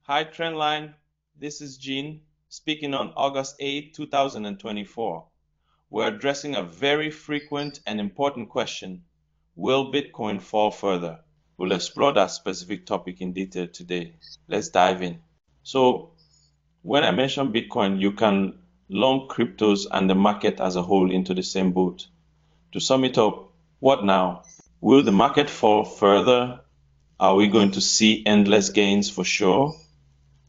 Hi Trendline, this is Gene speaking on August 8, 2024. We're addressing a very frequent and important question. Will Bitcoin fall further? We'll explore that specific topic in detail today. Let's dive in. So, when I mention Bitcoin, you can lump cryptos and the market as a whole into the same boat. To sum it up, what now? Will the market fall further? Are we going to see endless gains for sure?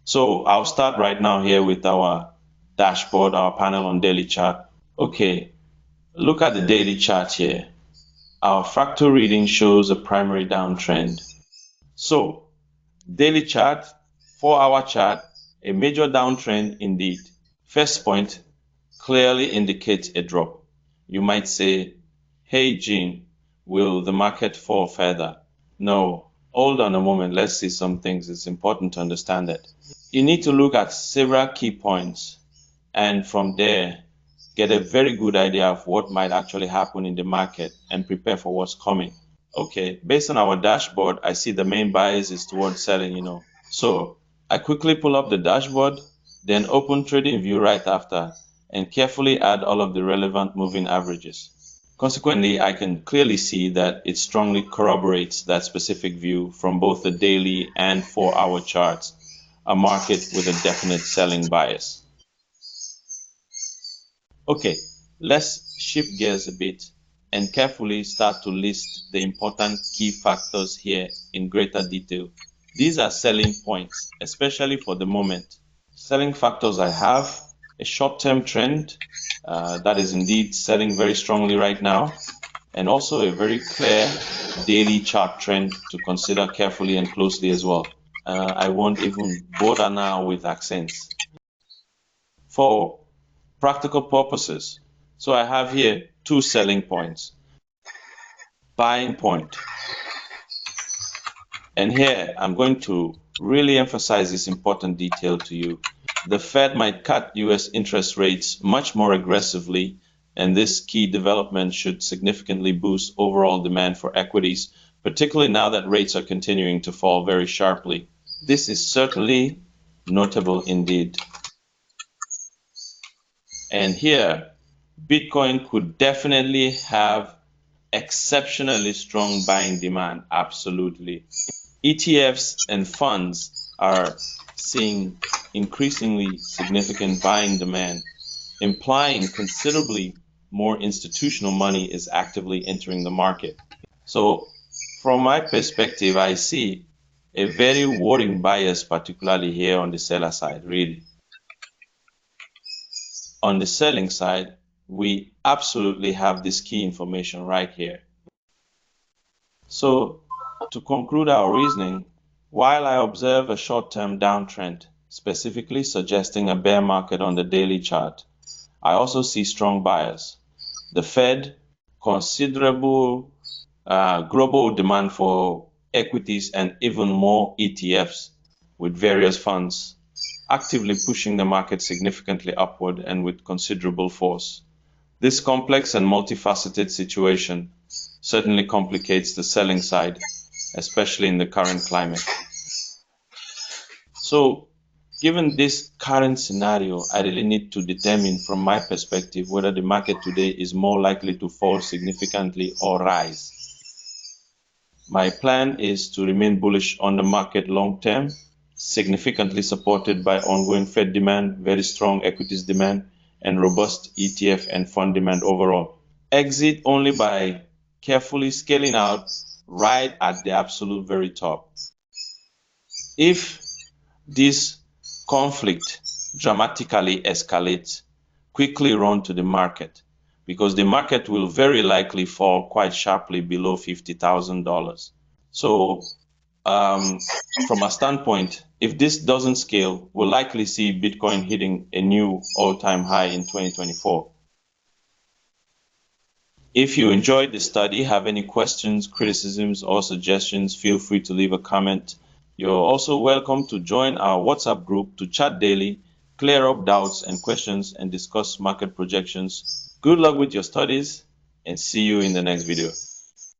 So I'll start right now here with our dashboard, our panel on daily chart. Okay, look at the daily chart here. Our fractal reading shows a primary downtrend. So daily chart, 4-hour chart, a major downtrend indeed. First point clearly indicates a drop. You might say, hey Gene, will the market fall further? No, hold on a moment, let's see some things. It's important to understand that. You need to look at several key points and from there get a very good idea of what might actually happen in the market and prepare for what's coming. Okay, based on our dashboard, I see the main bias is towards selling. So I quickly pull up the dashboard, then open TradingView right after and carefully add all of the relevant moving averages. Consequently, I can clearly see that it strongly corroborates that specific view from both the daily and 4-hour charts, a market with a definite selling bias. Okay, let's shift gears a bit and carefully start to list the important key factors here in greater detail. These are selling points, especially for the moment. Selling factors I have a short-term trend that is indeed selling very strongly right now, and also a very clear daily chart trend to consider carefully and closely as well. I won't even bother now with accents. For practical purposes, so I have here two selling points. Buying point. And here I'm going to really emphasize this important detail to you. The Fed might cut US interest rates much more aggressively, and this key development should significantly boost overall demand for equities, particularly now that rates are continuing to fall very sharply. This is certainly notable indeed. And here, Bitcoin could definitely have exceptionally strong buying demand, absolutely. ETFs and funds are seeing increasingly significant buying demand, implying considerably more institutional money is actively entering the market. So from my perspective, I see a very worrying bias, particularly here on the seller side, really. On the selling side, we absolutely have this key information right here. So to conclude our reasoning, while I observe a short-term downtrend, specifically suggesting a bear market on the daily chart, I also see strong buyers. The Fed, considerable global demand for equities, and even more ETFs with various funds actively pushing the market significantly upward and with considerable force. This complex and multifaceted situation certainly complicates the selling side, especially in the current climate. So, given this current scenario, I really need to determine from my perspective whether the market today is more likely to fall significantly or rise. My plan is to remain bullish on the market long term, significantly supported by ongoing Fed demand, very strong equities demand, and robust ETF and fund demand overall. Exit only by carefully scaling out right at the absolute very top. If this conflict dramatically escalates, quickly run to the market, because the market will very likely fall quite sharply below $50,000. So from a standpoint, if this doesn't scale, we'll likely see Bitcoin hitting a new all-time high in 2024. If you enjoyed the study, have any questions, criticisms, or suggestions, feel free to leave a comment. You're also welcome to join our WhatsApp group to chat daily, clear up doubts and questions, and discuss market projections. Good luck with your studies, and see you in the next video.